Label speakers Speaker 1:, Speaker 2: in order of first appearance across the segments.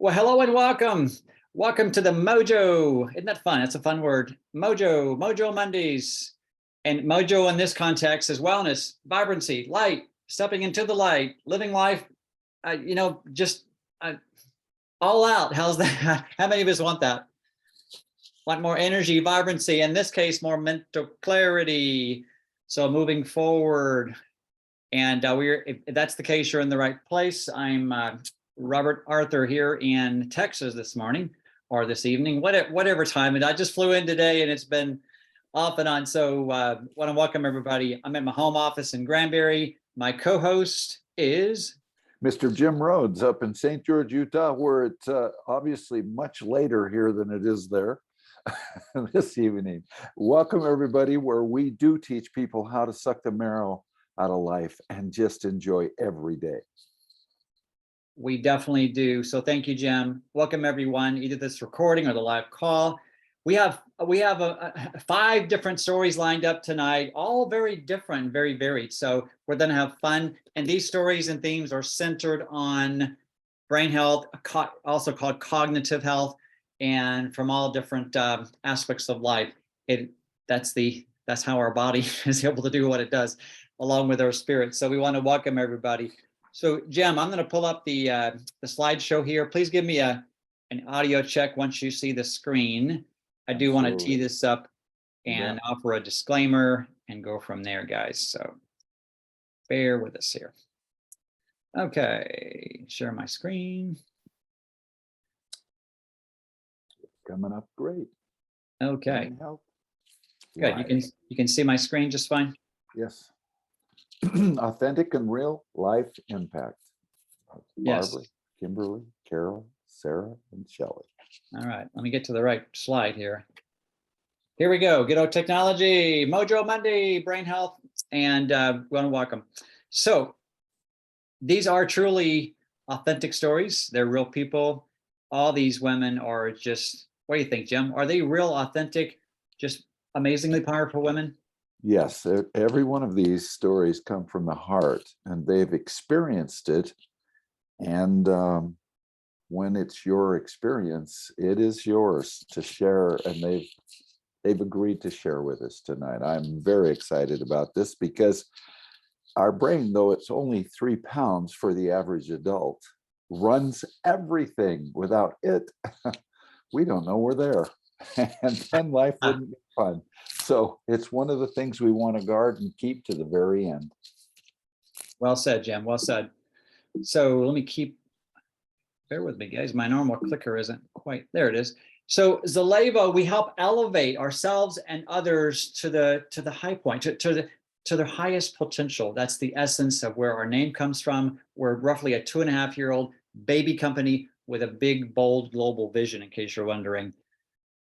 Speaker 1: Well, hello and welcome. Welcome to the Mojo. Isn't that fun? It's a fun word. Mojo Mondays. And Mojo in this context is wellness, vibrancy, light, stepping into the light, living life, just all out. How's that? How many of us want that? Want more energy, vibrancy, in this case, more mental clarity. So moving forward. And if that's the case, you're in the right place. I'm Robert Arthur here in Texas this morning or this evening, whatever time. And I just flew in today and it's been off and on. So want to welcome everybody. I'm at my home office in Granbury. My co-host is
Speaker 2: Mr. Jim Rhodes up in St. George, Utah, where it's obviously much later here than it is there this evening. Welcome everybody, where we do teach people how to suck the marrow out of life and just enjoy every day.
Speaker 1: We definitely do. So thank you, Jim. Welcome everyone, either this recording or the live call. We have 5 different stories lined up tonight, all very different, very varied. So we're going to have fun. And these stories and themes are centered on brain health, also called cognitive health, and from all different aspects of life. That's how our body is able to do what it does, along with our spirit. So we want to welcome everybody. So Jim, I'm going to pull up the slideshow here. Please give me an audio check once you see the screen. I do want to tee this up and offer a disclaimer and go from there, guys. So bear with us here. Okay, share my screen.
Speaker 2: Coming up great.
Speaker 1: Okay. Good. You can see my screen just fine.
Speaker 2: Yes. Authentic and real life impact.
Speaker 1: Yes.
Speaker 2: Barbara, Kimberly, Carol, Sarah, and Shelley.
Speaker 1: All right, let me get to the right slide here. Here we go. Good old technology, Mojo Monday, brain health, and we want to welcome. So these are truly authentic stories. They're real people. All these women are just, what do you think, Jim? Are they real, authentic, just amazingly powerful women?
Speaker 2: Yes, every one of these stories come from the heart, and they've experienced it. And when it's your experience, it is yours to share, and they've agreed to share with us tonight. I'm very excited about this because our brain, though it's only 3 pounds for the average adult, runs everything. Without it, we don't know we're there. And then life wouldn't be fun. So it's one of the things we want to guard and keep to the very end.
Speaker 1: Well said, Jim. Well said. So let me bear with me, guys. My normal clicker isn't quite, there it is. So Zalevo, we help elevate ourselves and others to the high point, to their highest potential. That's the essence of where our name comes from. We're roughly a 2.5-year-old baby company with a big, bold global vision, in case you're wondering.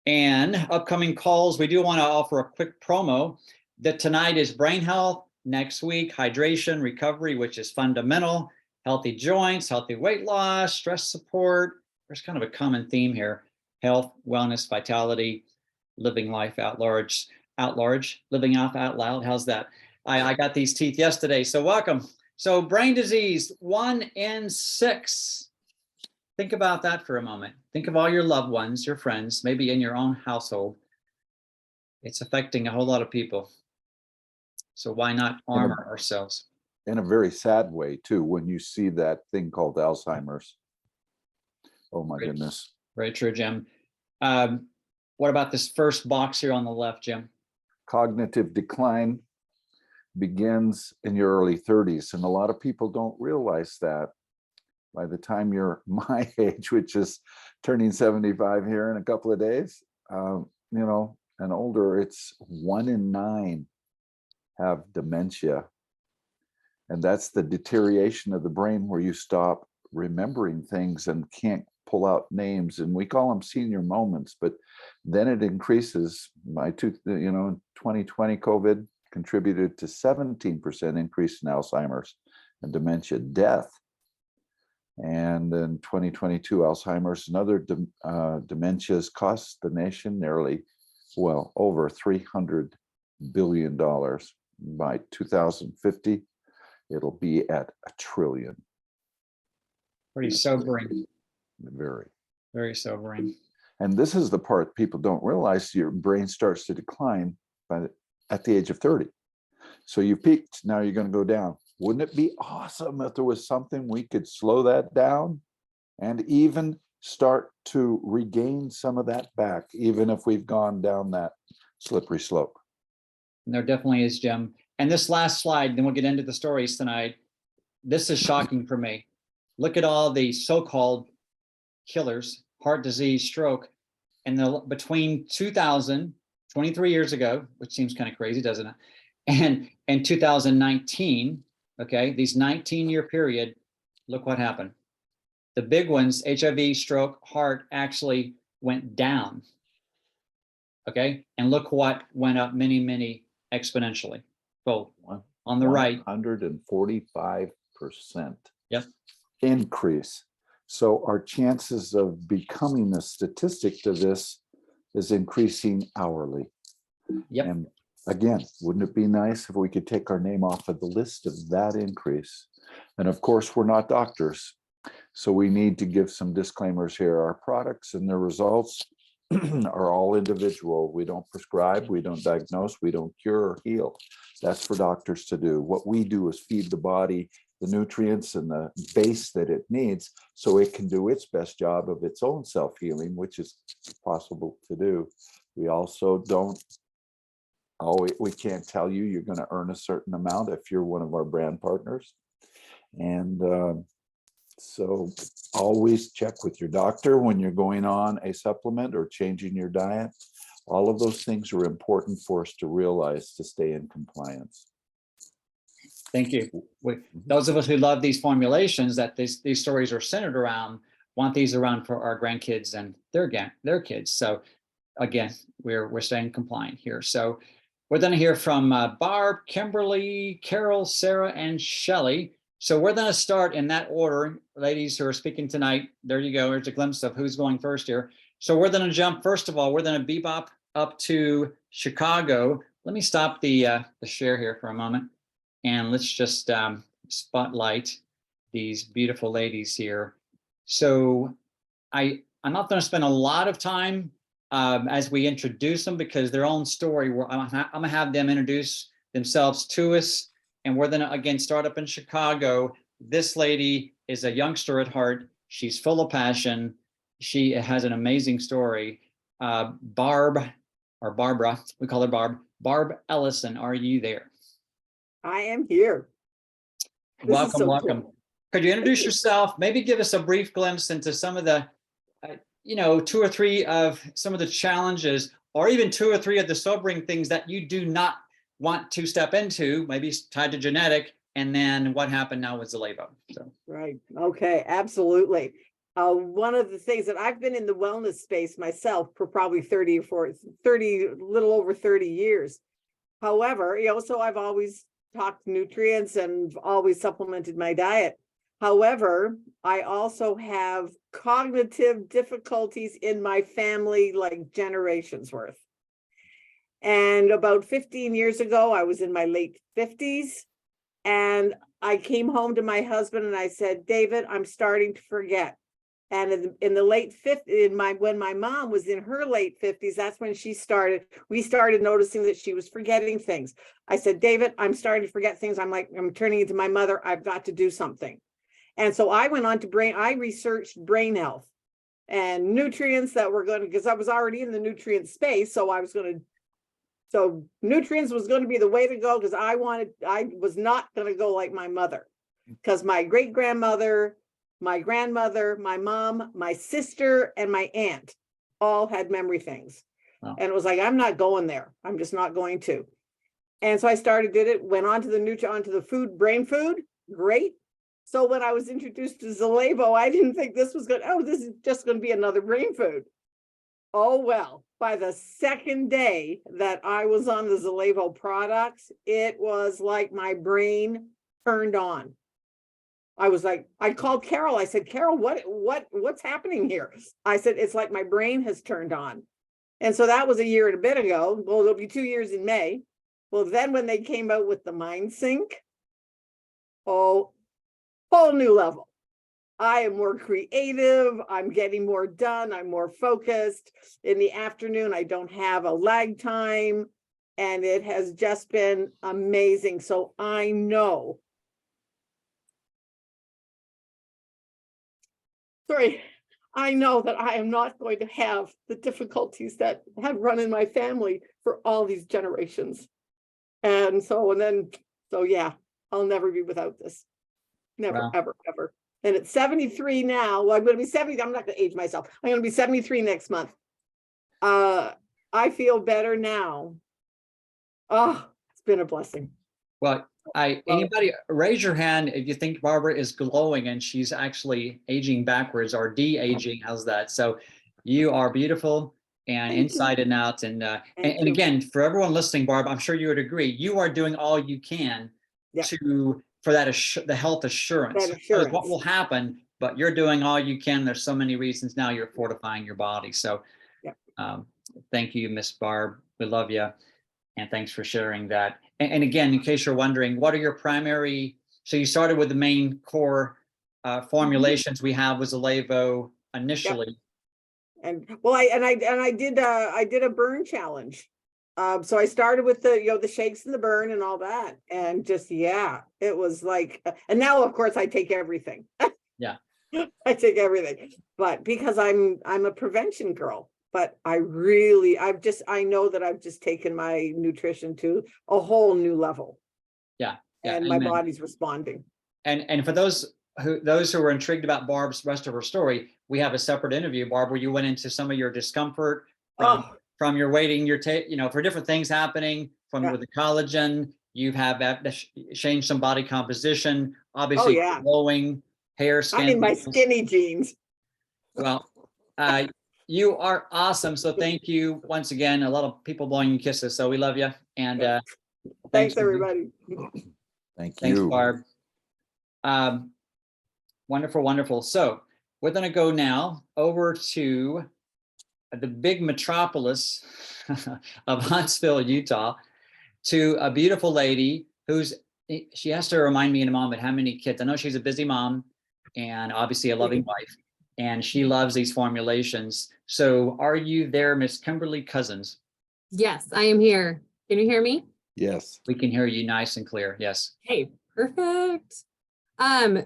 Speaker 1: And upcoming calls, we do want to offer a quick promo that tonight is brain health, next week, hydration, recovery, which is fundamental, healthy joints, healthy weight loss, stress support. There's kind of a common theme here: health, wellness, vitality, living life out large, living out loud. How's that? I got these teeth yesterday, so welcome. So brain disease, 1 in 6. Think about that for a moment. Think of all your loved ones, your friends, maybe in your own household. It's affecting a whole lot of people. So why not armor ourselves?
Speaker 2: In a very sad way, too, when you see that thing called Alzheimer's. Oh, my goodness.
Speaker 1: Very true, Jim. What about this first box here on the left, Jim?
Speaker 2: Cognitive decline begins in your early 30s, and a lot of people don't realize that. By the time you're my age, which is turning 75 here in a couple of days, and older, it's 1 in 9 have dementia. And that's the deterioration of the brain where you stop remembering things and can't pull out names. And we call them senior moments, but then it increases. 2020 COVID contributed to 17% increase in Alzheimer's and dementia death. And in 2022, Alzheimer's and other dementias cost the nation over $300 billion. By 2050, it'll be at $1 trillion.
Speaker 1: Pretty sobering.
Speaker 2: Very.
Speaker 1: Very sobering.
Speaker 2: And this is the part people don't realize: your brain starts to decline at the age of 30. So you peaked, now you're going to go down. Wouldn't it be awesome if there was something we could slow that down and even start to regain some of that back, even if we've gone down that slippery slope?
Speaker 1: And there definitely is, Jim. And this last slide, then we'll get into the stories tonight. This is shocking for me. Look at all the so-called killers, heart disease, stroke, and between 2000, 23 years ago, which seems kind of crazy, doesn't it? And 2019, okay, these 19-year period, look what happened. The big ones, HIV, stroke, heart, actually went down. Okay, and look what went up many exponentially. Both on the right,
Speaker 2: 145%
Speaker 1: yep,
Speaker 2: increase. So our chances of becoming a statistic to this is increasing hourly.
Speaker 1: yep.
Speaker 2: And again, wouldn't it be nice if we could take our name off of the list of that increase? And of course, we're not doctors, so we need to give some disclaimers here. Our products and their results are all individual. We don't prescribe, we don't diagnose, we don't cure or heal. That's for doctors to do. What we do is feed the body the nutrients and the base that it needs so it can do its best job of its own self-healing, which is possible to do. We also don't, we can't tell you you're going to earn a certain amount if you're one of our brand partners. And so always check with your doctor when you're going on a supplement or changing your diet. All of those things are important for us to realize to stay in compliance.
Speaker 1: Thank you. Those of us who love these formulations that these stories are centered around want these around for our grandkids and their kids. So again, we're staying compliant here. So we're going to hear from Barb, Kimberly, Carol, Sarah, and Shelley. So we're going to start in that order, ladies who are speaking tonight. There you go. There's a glimpse of who's going first here. So we're going to jump. First of all, we're going to bebop up to Chicago. Let me stop the share here for a moment, and let's just spotlight these beautiful ladies here. So I'm not going to spend a lot of time as we introduce them, because their own story, I'm going to have them introduce themselves to us. And we're going to, again, start up in Chicago. This lady is a youngster at heart. She's full of passion. She has an amazing story. Barb, or Barbara, we call her Barb. Barb Ellison, are you there?
Speaker 3: I am here.
Speaker 1: Welcome, welcome. Cool. Could you introduce yourself? Maybe give us a brief glimpse into some of the, two or three of some of the challenges, or even two or three of the sobering things that you do not want to step into, maybe tied to genetic, and then what happened now with Aboutzalevo. So
Speaker 3: right. Okay, absolutely. One of the things that I've been in the wellness space myself for probably 30, little over 30 years. However, so I've always talked nutrients and always supplemented my diet. However, I also have cognitive difficulties in my family, like generations worth. And about 15 years ago, I was in my late 50s, and I came home to my husband and I said, David, I'm starting to forget. And in the late 50s, when my mom was in her late 50s, that's when we started noticing that she was forgetting things. I said, David, I'm starting to forget things. I'm turning into my mother. I've got to do something. And so I went on to I researched brain health and nutrients that were because I was already in the nutrient space. So nutrients was going to be the way to go, because I was not going to go like my mother, because my great-grandmother, my grandmother, my mom, my sister, and my aunt all had memory things. Wow. And it was like, I'm not going there. I'm just not going to. And so I did it, went on to the brain food. Great. So when I was introduced to Aboutzalevo, I didn't think this is just going to be another brain food. Oh, well, by the second day that I was on the Aboutzalevo products, it was like my brain turned on. I called Carol. I said, Carol, what's happening here? I said, it's like my brain has turned on. And so that was a year and a bit ago. Well, it'll be 2 years in May. Well, then when they came out with the Mind Sync, whole new level. I am more creative. I'm getting more done. I'm more focused. In the afternoon, I don't have a lag time. And it has just been amazing. So I know. Sorry, I know that I am not going to have the difficulties that have run in my family for all these generations. And so, yeah, I'll never be without this. Never,
Speaker 1: Wow.
Speaker 3: ever, ever. And at 73 now, well, I'm going to be 70. I'm not going to age myself. I'm going to be 73 next month. I feel better now. Oh, it's been a blessing.
Speaker 1: Well, anybody raise your hand if you think Barbara is glowing and she's actually aging backwards or de-aging. How's that? So you are beautiful and
Speaker 3: Thank
Speaker 1: inside
Speaker 3: you.
Speaker 1: and out. And
Speaker 3: Thank you.
Speaker 1: again, for everyone listening, Barb, I'm sure you would agree, you are doing all you can
Speaker 3: Yeah.
Speaker 1: for that the health assurance.
Speaker 3: That
Speaker 1: Who knows what
Speaker 3: assurance.
Speaker 1: will happen, but you're doing all you can. There's so many reasons now you're fortifying your body. So thank you, Miss Barb. We love you. And thanks for sharing that. And again, in case you're wondering, what are your primary, so you started with the main core formulations we have was Aboutzalevo initially.
Speaker 3: And well, I did a burn challenge. So I started with the shakes and the burn and all that. And just, it was like, and now of course I take everything.
Speaker 1: Yeah.
Speaker 3: I take everything, but because I'm a prevention girl. But I know that I've just taken my nutrition to a whole new level.
Speaker 1: Yeah.
Speaker 3: And my body's responding.
Speaker 1: And for those who are intrigued about Barb's rest of her story, we have a separate interview, Barb, where you went into some of your discomfort from your waiting, for different things happening with the collagen. You have changed some body composition, obviously glowing hair, skin.
Speaker 3: I'm in my skinny jeans.
Speaker 1: Well, you are awesome. So thank you once again. A lot of people blowing you kisses. So we love you. And
Speaker 3: thanks everybody.
Speaker 2: Thanks,
Speaker 1: Barb. Wonderful, wonderful. So we're going to go now over to the big metropolis of Huntsville, Utah, to a beautiful lady she has to remind me in a moment how many kids. I know she's a busy mom and obviously a loving wife. And she loves these formulations. So are you there, Miss Kimberly Cousins?
Speaker 4: Yes, I am here. Can you hear me?
Speaker 2: Yes.
Speaker 1: We can hear you nice and clear. Yes.
Speaker 4: Hey, perfect.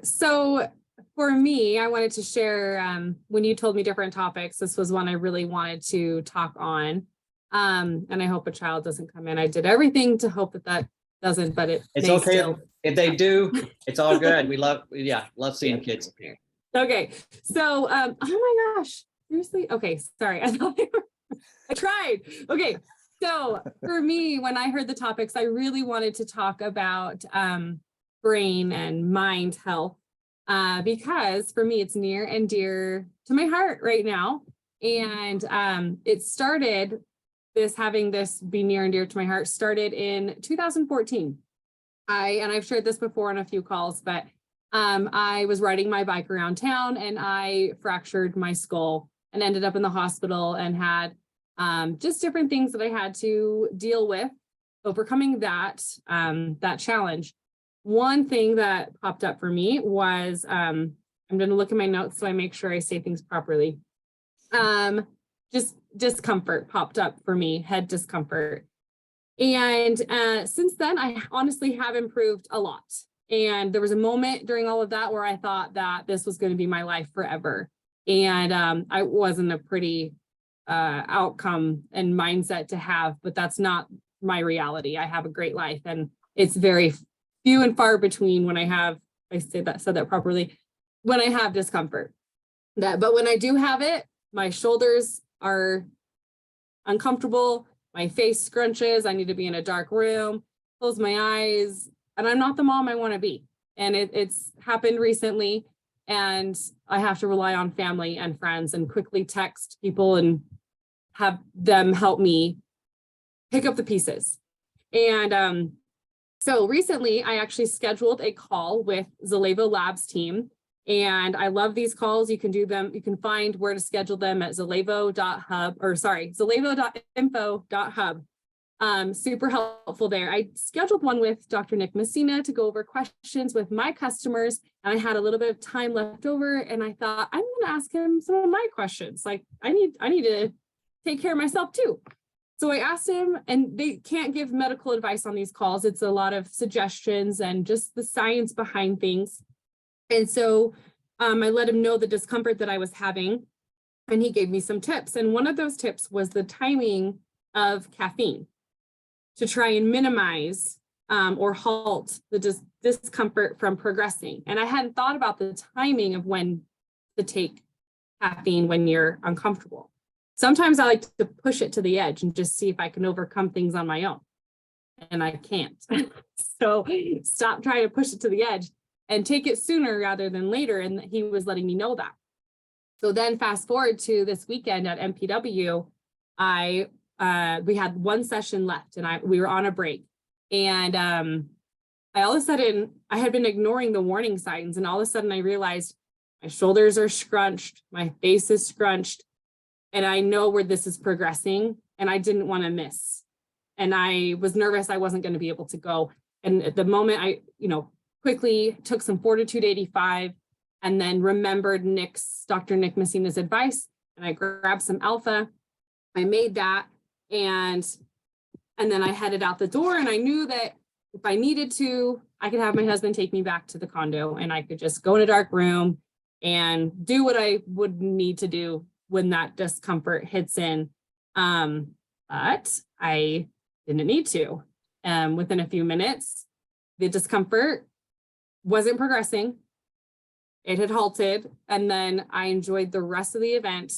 Speaker 4: So for me, I wanted to share, when you told me different topics, this was one I really wanted to talk on. And I hope a child doesn't come in. I did everything to hope that doesn't, but
Speaker 1: it's okay. If they do, it's all good. We love seeing kids.
Speaker 4: Okay, so oh my gosh, seriously? Okay, sorry. I tried. Okay, so for me, when I heard the topics, I really wanted to talk about brain and mind health because for me, it's near and dear to my heart right now. And it started, having this be near and dear to my heart started in 2014. I've shared this before on a few calls, but I was riding my bike around town and I fractured my skull and ended up in the hospital and had just different things that I had to deal with, overcoming that challenge. One thing that popped up for me was, I'm going to look at my notes so I make sure I say things properly. Just discomfort popped up for me, head discomfort. And since then, I honestly have improved a lot. And there was a moment during all of that where I thought that this was going to be my life forever. And I wasn't a pretty outcome and mindset to have, but that's not my reality. I have a great life and it's very few and far between when I said that properly, when I have discomfort. But when I do have it, my shoulders are uncomfortable, my face scrunches, I need to be in a dark room, close my eyes, and I'm not the mom I want to be. And it's happened recently, and I have to rely on family and friends and quickly text people and have them help me pick up the pieces. And so recently, I actually scheduled a call with Aboutzalevo Labs team. And I love these calls. You can do them. You can find where to schedule them at aboutzalevo.info.hub. Super helpful there. I scheduled one with Dr. Nick Messina to go over questions with my customers, and I had a little bit of time left over, and I thought I'm going to ask him some of my questions. Like I need to take care of myself too. So I asked him, and they can't give medical advice on these calls. It's a lot of suggestions and just the science behind things. And so I let him know the discomfort that I was having, and he gave me some tips. And one of those tips was the timing of caffeine, to try and minimize or halt the discomfort from progressing. And I hadn't thought about the timing of when to take caffeine when you're uncomfortable. Sometimes I like to push it to the edge and just see if I can overcome things on my own. And I can't. So stop trying to push it to the edge and take it sooner rather than later. And he was letting me know that. So then fast forward to this weekend at MPW, we had one session left, and we were on a break, and I all of a sudden I had been ignoring the warning signs, and all of a sudden I realized my shoulders are scrunched, my face is scrunched, and I know where this is progressing, and I didn't want to miss, and I was nervous I wasn't going to be able to go. And at the moment I quickly took some Fortitude 85 and then remembered Dr. Nick Messina's advice, and I grabbed some Alpha. I made that. And then I headed out the door, and I knew that if I needed to, I could have my husband take me back to the condo, and I could just go in a dark room and do what I would need to do when that discomfort hits in. But I didn't need to. Within a few minutes, the discomfort wasn't progressing. It had halted, and then I enjoyed the rest of the event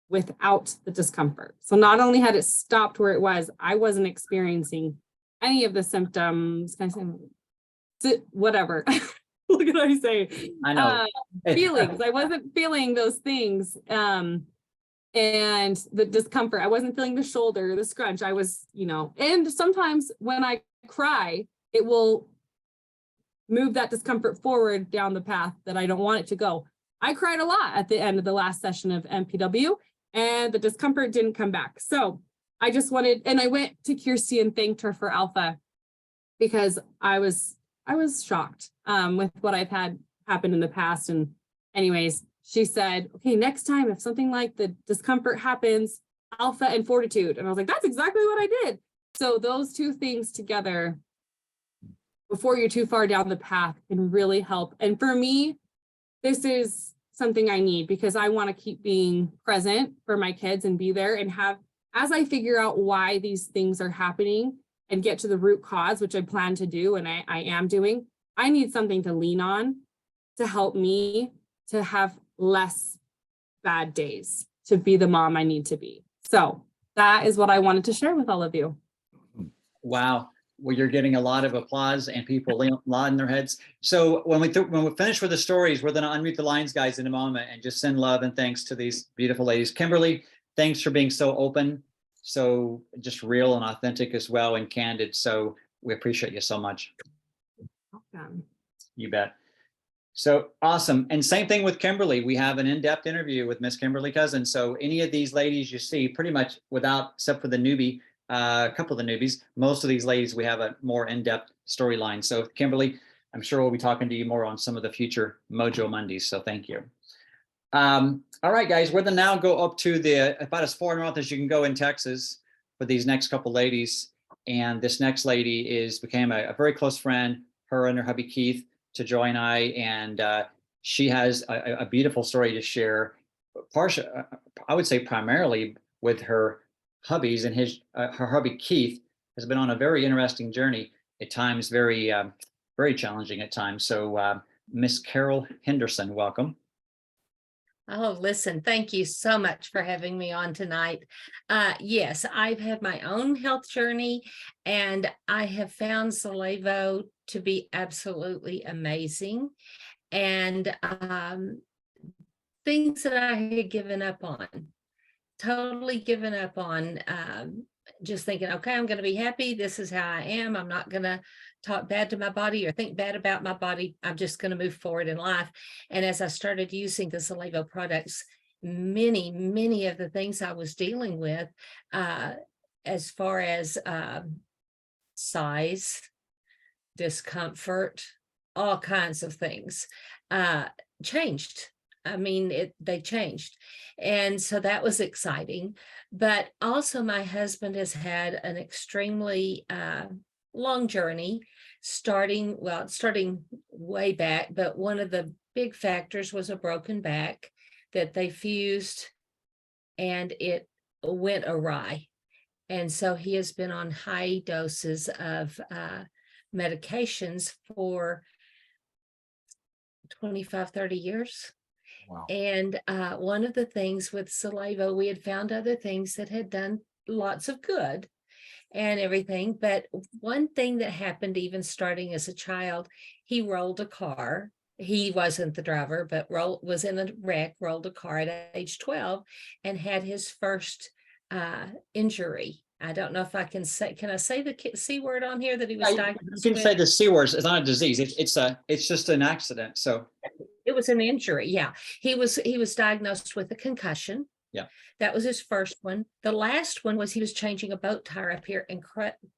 Speaker 4: without the discomfort. So not only had it stopped where it was, I wasn't experiencing any of the symptoms, whatever. What can I say?
Speaker 1: I know.
Speaker 4: Feelings. I wasn't feeling those things. And the discomfort, I wasn't feeling the shoulder, the scrunch. I was, and sometimes when I cry, it will move that discomfort forward down the path that I don't want it to go. I cried a lot at the end of the last session of MPW, and the discomfort didn't come back. So I just wanted, and I went to Kirsty and thanked her for Alpha, because I was shocked with what I've had happen in the past. And anyways, she said, okay, next time, if something like the discomfort happens, Alpha and Fortitude. And I was like, that's exactly what I did. So those two things together, before you're too far down the path, can really help. And for me, this is something I need, because I want to keep being present for my kids and be there and have, as I figure out why these things are happening and get to the root cause, which I plan to do, and I am doing, I need something to lean on to help me to have less bad days, to be the mom I need to be. So that is what I wanted to share with all of you.
Speaker 1: Wow. Well, you're getting a lot of applause and people nodding their heads. So when we finish with the stories, we're going to unmute the lines, guys, in a moment, and just send love and thanks to these beautiful ladies. Kimberly, thanks for being so open, so just real and authentic as well, and candid. So we appreciate you so much.
Speaker 4: Welcome.
Speaker 1: You bet. So awesome. And same thing with Kimberly. We have an in-depth interview with Miss Kimberly Cousins. So any of these ladies you see, pretty much except for the newbie, a couple of the newbies, most of these ladies, we have a more in-depth storyline. So Kimberly, I'm sure we'll be talking to you more on some of the future Mojo Mondays. So thank you. All right, guys, we're going to now go up to about as far north as you can go in Texas for these next couple ladies. And this next lady became a very close friend, her and her hubby Keith, to Joy and I. And she has a beautiful story to share, I would say primarily with her hubbies, and her hubby Keith has been on a very interesting journey at times, very challenging at times. So Miss Carol Henderson, welcome.
Speaker 5: Oh, listen, thank you so much for having me on tonight. Yes, I've had my own health journey, and I have found Aboutzalevo to be absolutely amazing. And things that I had given up on, totally given up on, just thinking, okay, I'm going to be happy. This is how I am. I'm not going to talk bad to my body or think bad about my body. I'm just going to move forward in life. And as I started using the Aboutzalevo products, many of the things I was dealing with as far as size, discomfort, all kinds of things changed. I mean, they changed. And so that was exciting. But also my husband has had an extremely long journey, starting way back, but one of the big factors was a broken back that they fused and it went awry. And so he has been on high doses of medications for 25, 30 years.
Speaker 2: Wow.
Speaker 5: And one of the things with Aboutzalevo, we had found other things that had done lots of good and everything. But one thing that happened, even starting as a child, he rolled a car. He wasn't the driver, but was in a wreck, rolled a car at age 12 and had his first injury. I don't know if I can say the C word on here that he was
Speaker 1: You
Speaker 5: diagnosed
Speaker 1: can
Speaker 5: with?
Speaker 1: say the C word. It's not a disease. It's just an accident. So
Speaker 5: It was an injury. Yeah. He was diagnosed with a concussion.
Speaker 1: Yeah.
Speaker 5: That was his first one. The last one was he was changing a boat tire up here and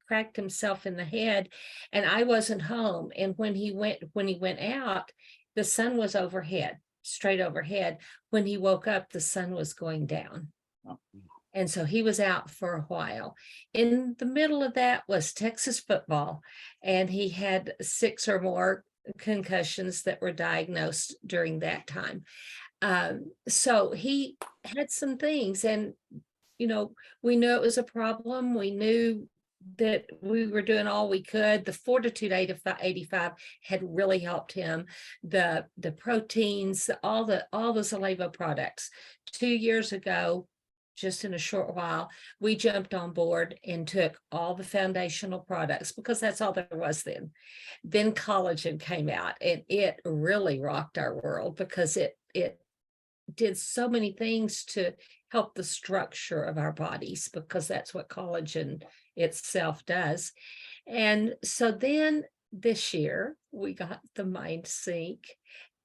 Speaker 5: cracked himself in the head. And I wasn't home. And when he went out, the sun was overhead, straight overhead. When he woke up, the sun was going down.
Speaker 1: Oh.
Speaker 5: And so he was out for a while. In the middle of that was Texas football. And he had 6 or more concussions that were diagnosed during that time. So he had some things, and we knew it was a problem. We knew that we were doing all we could. The Fortitude 85 had really helped him. The proteins, all the Aboutzalevo products. 2 years ago, just in a short while, we jumped on board and took all the foundational products because that's all there was then. Then collagen came out, and it really rocked our world because it did so many things to help the structure of our bodies, because that's what collagen itself does. And so then this year we got the Mind Sync,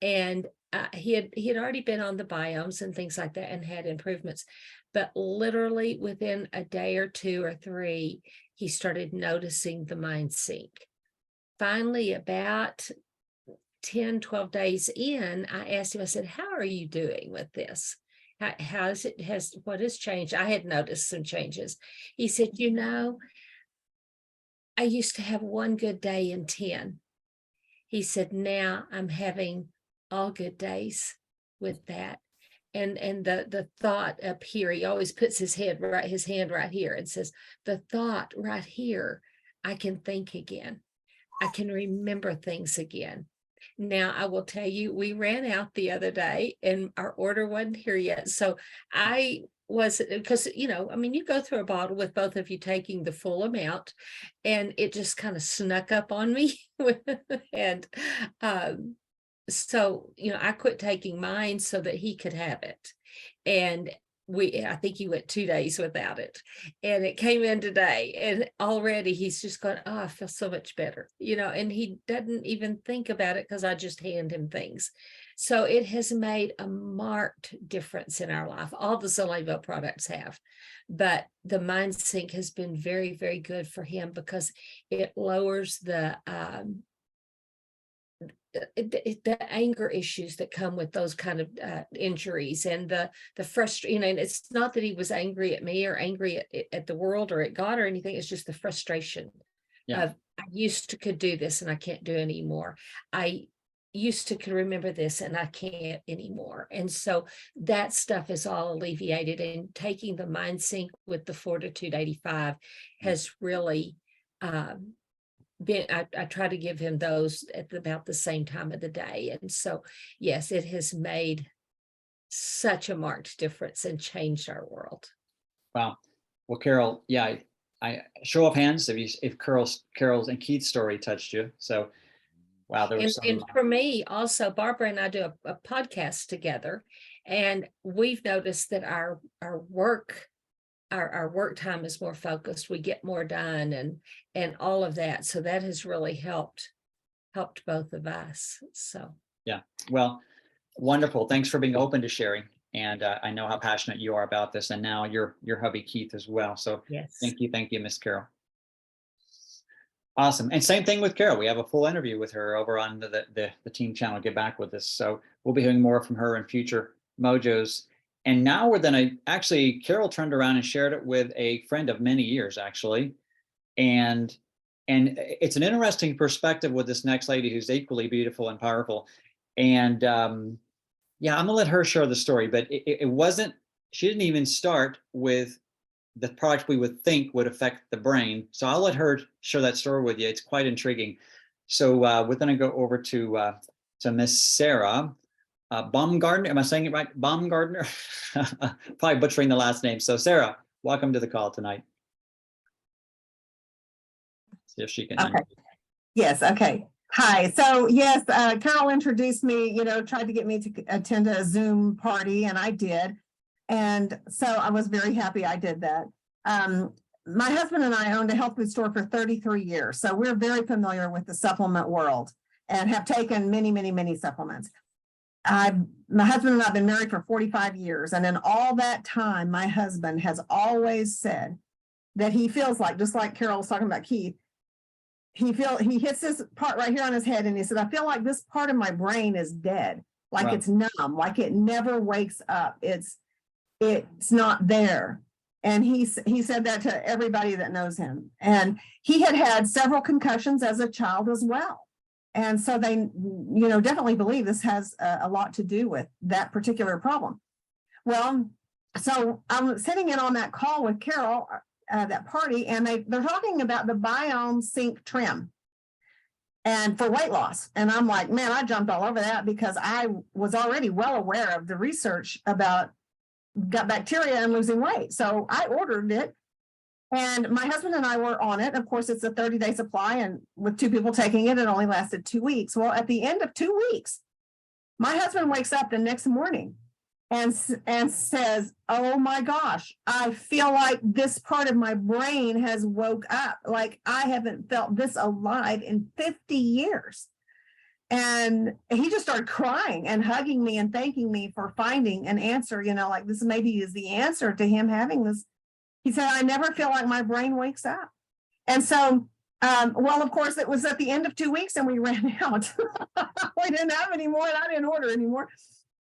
Speaker 5: and he had already been on the biomes and things like that and had improvements. But literally within a day or 2 or 3, he started noticing the Mind Sync. Finally, about 10, 12 days in, I asked him, I said, how are you doing with this? What has changed? I had noticed some changes. He said, I used to have one good day in 10. He said, now I'm having all good days with that. And the thought up here, he always puts his hand right here and says, the thought right here, I can think again. I can remember things again. Now, I will tell you, we ran out the other day and our order wasn't here yet. So I was, because, you go through a bottle with both of you taking the full amount, and it just kind of snuck up on me. And so, I quit taking mine so that he could have it. And I think he went 2 days without it, and it came in today, and already he's just going, oh, I feel so much better, and he doesn't even think about it because I just hand him things. So it has made a marked difference in our life. All the Aboutzalevo products have, but the Mind Sync has been very, very good for him because it lowers the anger issues that come with those kind of injuries, and the frustration. And it's not that he was angry at me or angry at the world or at God or anything. It's just the frustration of, I used to could do this and I can't do anymore. I used to could remember this and I can't anymore. And so that stuff is all alleviated, and taking the Mind Sync with the Fortitude 85 has really I try to give him those at about the same time of the day. And so, yes, it has made such a marked difference and changed our world.
Speaker 1: Wow. Well, Carol, yeah, I show of hands if Carol's and Keith's story touched you. So, wow, there was
Speaker 5: And for me also, Barbara and I do a podcast together, and we've noticed that our work time is more focused. We get more done and all of that. So that has really helped both of us. So
Speaker 1: yeah, well, wonderful. Thanks for being open to sharing. And I know how passionate you are about this, and now your hubby Keith as well. So
Speaker 5: Yes.
Speaker 1: thank you, Miss Carol. Awesome. And same thing with Carol. We have a full interview with her over on the team channel, Get Back With Us. So we'll be hearing more from her in future Mojos. And now we're gonna actually, Carol turned around and shared it with a friend of many years, actually. And it's an interesting perspective with this next lady who's equally beautiful and powerful. And yeah, I'm gonna let her share the story, but it wasn't, she didn't even start with the product we would think would affect the brain. So I'll let her share that story with you. It's quite intriguing. So we're gonna go over to Miss Sarah Baumgartner. Am I saying it right? Baumgartner? Probably butchering the last name. So Sarah, welcome to the call tonight. See if she can.
Speaker 6: Okay. Yes. Okay. Hi. So yes, Carol introduced me, tried to get me to attend a Zoom party, and I did. And so I was very happy I did that. My husband and I owned a health food store for 33 years. So we're very familiar with the supplement world and have taken many, many, many supplements. My husband and I have been married for 45 years. And in all that time, my husband has always said that he feels like, just like Carol was talking about Keith, he hits this part right here on his head, and he said, I feel like this part of my brain is dead, like
Speaker 1: Wow.
Speaker 6: It's numb, like it never wakes up. It's not there. And he said that to everybody that knows him. And he had several concussions as a child as well. And so they, definitely believe this has a lot to do with that particular problem. Well, so I'm sitting in on that call with Carol, that party, and they're talking about the Biome Sync Trim and for weight loss. And I'm like, man, I jumped all over that because I was already well aware of the research about gut bacteria and losing weight. So I ordered it, and my husband and I were on it. Of course, it's a 30-day supply, and with 2 people taking it, it only lasted 2 weeks. Well, at the end of 2 weeks, my husband wakes up the next morning and says, oh my gosh, I feel like this part of my brain has woke up. Like I haven't felt this alive in 50 years. And he just started crying and hugging me and thanking me for finding an answer, like this maybe is the answer to him having this. He said, I never feel like my brain wakes up. And so, well, of course, it was at the end of 2 weeks and we ran out. We didn't have any more, and I didn't order anymore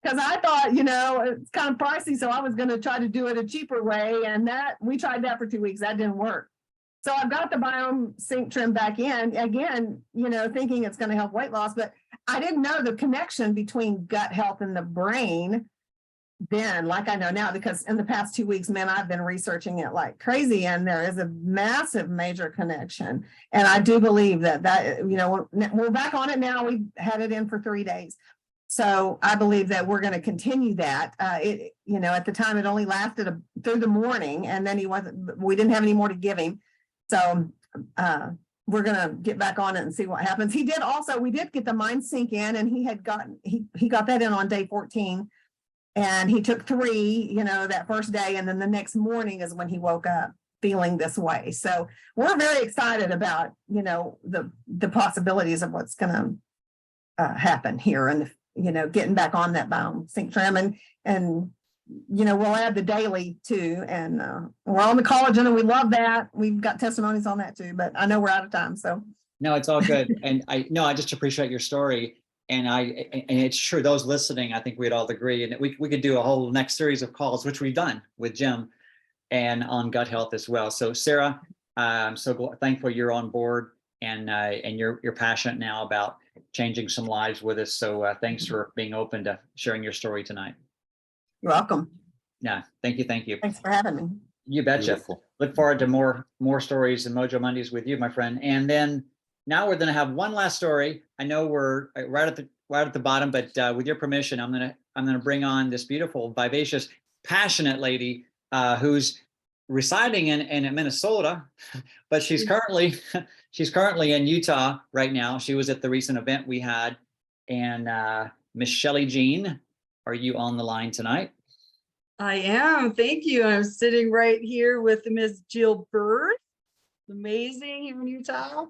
Speaker 6: because I thought, it's kind of pricey. So I was going to try to do it a cheaper way. And we tried that for 2 weeks. That didn't work. So I've got the Biome Sync Trim back in again, thinking it's going to help weight loss, but I didn't know the connection between gut health and the brain then, like I know now, because in the past 2 weeks, man, I've been researching it like crazy, and there is a massive major connection. And I do believe that we're back on it now. We've had it in for 3 days. So I believe that we're going to continue that. At the time it only lasted through the morning, and then we didn't have any more to give him. So we're going to get back on it and see what happens. We did get the Mind Sync in, and he got that in on day 14. And he took 3, that first day. And then the next morning is when he woke up feeling this way. So we're very excited about, the possibilities of what's going to happen here, and, getting back on that Biome Sync Trim, and we'll add the daily too. And we're on the collagen, and we love that. We've got testimonies on that too, but I know we're out of time. So
Speaker 1: No, it's all good. And I just appreciate your story. And it's true, those listening, I think we'd all agree. And we could do a whole next series of calls, which we've done with Jim, and on gut health as well. So Sarah, I'm so thankful you're on board, and you're passionate now about changing some lives with us. So thanks for being open to sharing your story tonight.
Speaker 6: you're welcome.
Speaker 1: Yeah, thank you.
Speaker 6: Thanks for having me.
Speaker 1: You betcha.
Speaker 2: Beautiful.
Speaker 1: Look forward to more stories and Mojo Mondays with you, my friend. And then now we're going to have one last story. I know we're right at the bottom, but with your permission, I'm going to bring on this beautiful, vivacious, passionate lady who's residing in Minnesota, but she's currently in Utah right now. She was at the recent event we had. And Miss Shelley Jean, are you on the line tonight?
Speaker 7: I am. Thank you. I'm sitting right here with Ms. Jill Bird. Amazing here in Utah.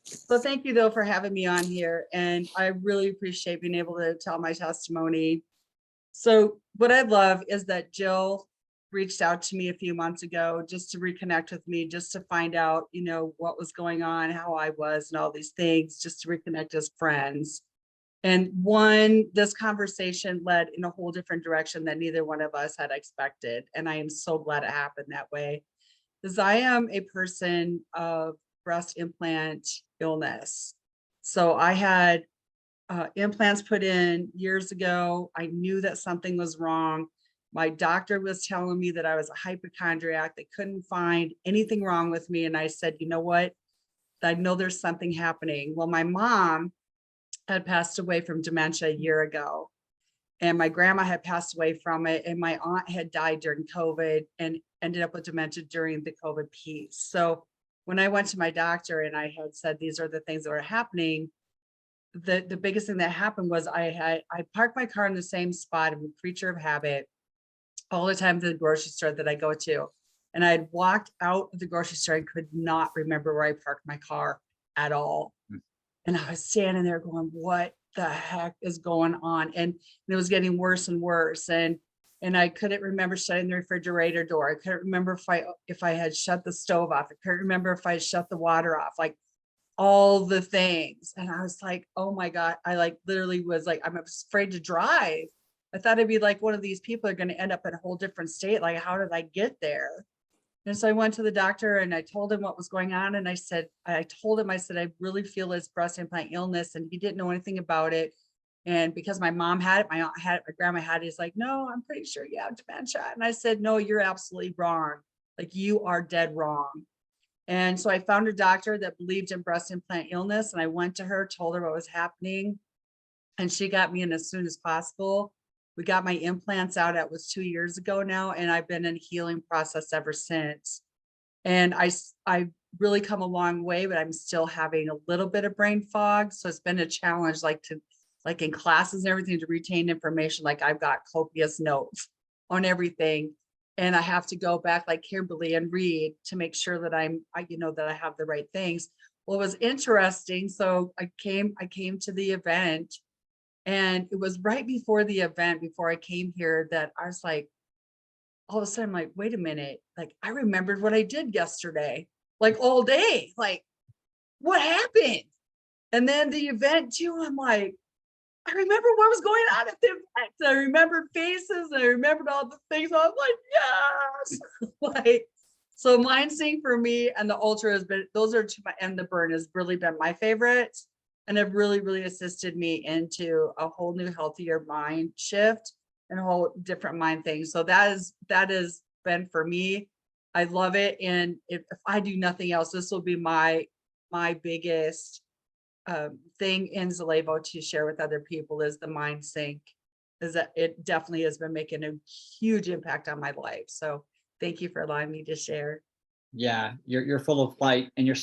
Speaker 7: So thank you though for having me on here. And I really appreciate being able to tell my testimony. So what I love is that Jill reached out to me a few months ago just to reconnect with me, just to find out, you know, what was going on, how I was and all these things, just to reconnect as friends. And this conversation led in a whole different direction that neither one of us had expected. And I am so glad it happened that way, because I am a person of breast implant illness. So I had implants put in years ago. I knew that something was wrong. My doctor was telling me that I was a hypochondriac. They couldn't find anything wrong with me. And I said, you know what? I know there's something happening. Well, my mom had passed away from dementia a year ago, and my grandma had passed away from it, and my aunt had died during COVID and ended up with dementia during the COVID piece. So when I went to my doctor and I had said, these are the things that were happening, the biggest thing that happened was I parked my car in the same spot. I'm a creature of habit all the time to the grocery store that I go to. And I had walked out of the grocery store and could not remember where I parked my car at all. And I was standing there going, what the heck is going on? And it was getting worse and worse. And I couldn't remember shutting the refrigerator door. I couldn't remember if I had shut the stove off. I couldn't remember if I had shut the water off, like all the things. And I was like, oh my God, I like literally was like, I'm afraid to drive. I thought I'd be like one of these people are going to end up in a whole different state. Like, how did I get there? And so I went to the doctor and I told him what was going on. And I told him, I really feel it's breast implant illness. And he didn't know anything about it. And because my mom had it, my aunt had it, my grandma had it, he's like, no, I'm pretty sure you have dementia. And I said, no, you're absolutely wrong. Like, you are dead wrong. And so I found a doctor that believed in breast implant illness. And I went to her, told her what was happening. And she got me in as soon as possible. We got my implants out. It was 2 years ago now. And I've been in a healing process ever since. And I really come a long way, but I'm still having a little bit of brain fog. So it's been a challenge, like in classes and everything, to retain information. Like, I've got copious notes on everything. And I have to go back like Kimberly and read to make sure that I have the right things. Well, it was interesting. So I came to the event, and it was right before the event, before I came here, that I was like, all of a sudden, I'm like, wait a minute, like, I remembered what I did yesterday, like all day, like, what happened? And then the event too, I'm like, I remember what was going on at the event. I remembered faces, and I remembered all the things. I was like, yes. Like, so Mind Sync for me and the Ultra has been, those are two, and the Burn has really been my favorites, and have really, really assisted me into a whole new healthier mind shift and a whole different mind thing. So that has been for me. I love it. And if I do nothing else, this will be my biggest thing in Zalevo to share with other people, is the Mind Sync, is that it definitely has been making a huge impact on my life. So thank you for allowing me to share.
Speaker 1: Yeah, you're full of light, and you have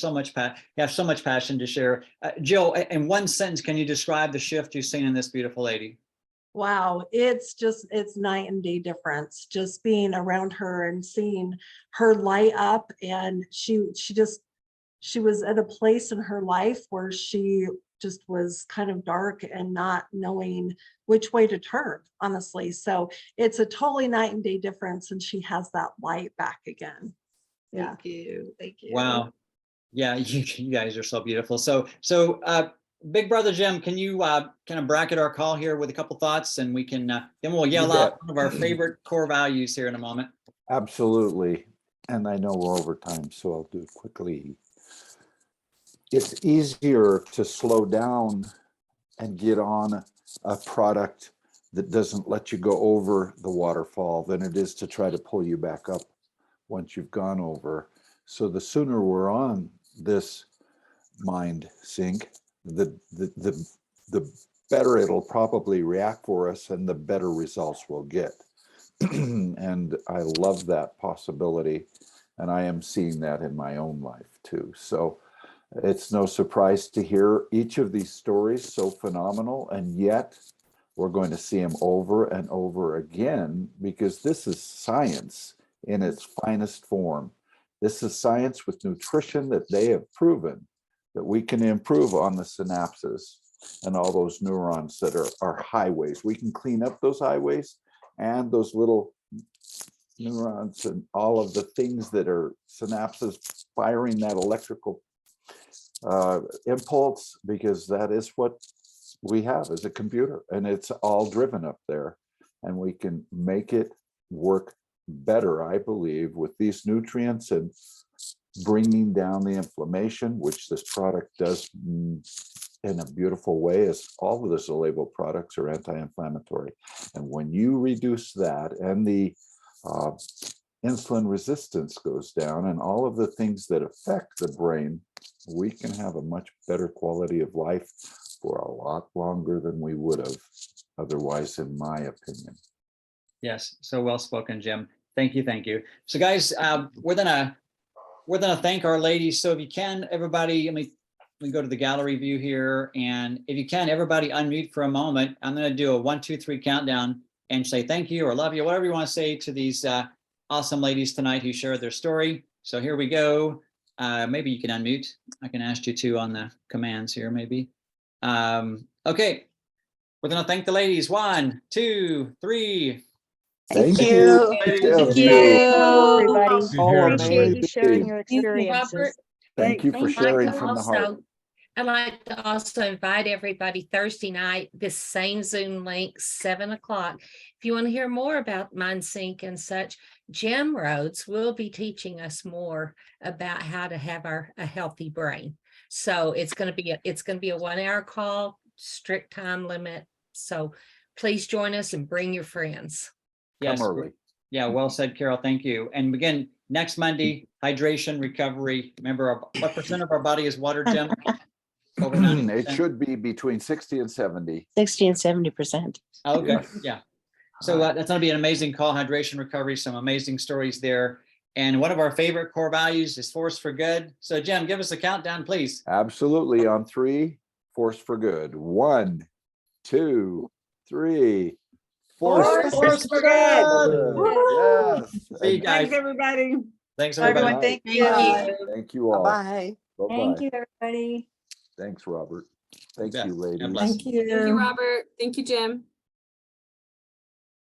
Speaker 1: so much passion to share. Jill, in one sentence, can you describe the shift you've seen in this beautiful lady?
Speaker 8: Wow, it's night and day difference, just being around her and seeing her light up. And she was at a place in her life where she just was kind of dark and not knowing which way to turn, honestly. So it's a totally night and day difference, and she has that light back again. Yeah.
Speaker 7: Thank you.
Speaker 1: Wow. Yeah, you guys are so beautiful. So Big Brother Jim, can you kind of bracket our call here with a couple thoughts, and we can then we'll yell out one of our favorite core values here in a moment.
Speaker 2: Absolutely. And I know we're over time, so I'll do it quickly. It's easier to slow down and get on a product that doesn't let you go over the waterfall than it is to try to pull you back up once you've gone over. So the sooner we're on this Mind Sync, the better it'll probably react for us, and the better results we'll get. And I love that possibility, and I am seeing that in my own life too. So it's no surprise to hear each of these stories, so phenomenal, and yet we're going to see them over and over again, because this is science in its finest form. This is science with nutrition that they have proven that we can improve on the synapses and all those neurons that are highways. We can clean up those highways and those little neurons and all of the things that are synapses firing that electrical impulse, because that is what we have as a computer, and it's all driven up there, and we can make it work better, I believe, with these nutrients and bringing down the inflammation, which this product does in a beautiful way, as all of the Zalevo products are anti-inflammatory. And when you reduce that and the insulin resistance goes down and all of the things that affect the brain, we can have a much better quality of life for a lot longer than we would have otherwise, in my opinion.
Speaker 1: Yes, so well spoken, Jim. Thank you, thank you. So guys, we're gonna thank our ladies. So if you can, everybody, we go to the gallery view here, and if you can, everybody unmute for a moment. I'm gonna do a 1, 2, 3 countdown and say thank you or love you, whatever you want to say to these awesome ladies tonight who shared their story. So here we go. Maybe you can unmute. I can ask you to on the commands here, maybe. Okay, we're gonna thank the ladies. 1, 2, 3.
Speaker 2: Thank
Speaker 9: you.
Speaker 2: you.
Speaker 9: Thank
Speaker 3: you.
Speaker 9: everybody.
Speaker 2: All
Speaker 9: Appreciate you sharing
Speaker 2: amazing.
Speaker 9: your
Speaker 5: Thank you, Robert.
Speaker 9: experiences.
Speaker 2: Thank you for
Speaker 5: I'd like
Speaker 2: sharing
Speaker 5: to
Speaker 2: from the heart.
Speaker 5: I'd like to also invite everybody Thursday night, this same Zoom link, 7 o'clock. If you want to hear more about MindSync and such, Jim Rhodes will be teaching us more about how to have a healthy brain. So it's going to be a 1-hour call, strict time limit. So please join us and bring your friends.
Speaker 1: Yes.
Speaker 2: Come early.
Speaker 1: Yeah, well said, Carol. Thank you. And again, next Monday, hydration recovery. Remember, what percent of our body is water, Jim? Over 90%.
Speaker 2: It should be between 60 and 70.
Speaker 9: 60 and 70%.
Speaker 1: Okay,
Speaker 2: Yes.
Speaker 1: yeah. So that's going to be an amazing call, hydration recovery, some amazing stories there. And one of our favorite core values is force for good. So Jim, give us a countdown, please.
Speaker 2: Absolutely. On 3, force for good. 1, 2, 3.
Speaker 3: Force for good.
Speaker 2: Yes.
Speaker 1: See you guys.
Speaker 3: Thanks, everybody.
Speaker 1: Thanks,
Speaker 2: Bye,
Speaker 1: everybody.
Speaker 2: everyone.
Speaker 7: Thank
Speaker 5: Thank
Speaker 7: you.
Speaker 5: you.
Speaker 2: Thank you all.
Speaker 9: Bye.
Speaker 2: Bye-bye.
Speaker 9: Thank you, everybody.
Speaker 2: Thanks, Robert. Thank
Speaker 1: Yeah.
Speaker 2: you,
Speaker 1: God
Speaker 2: ladies.
Speaker 1: bless.
Speaker 6: Thank you.
Speaker 4: Thank you, Robert. Thank you, Jim.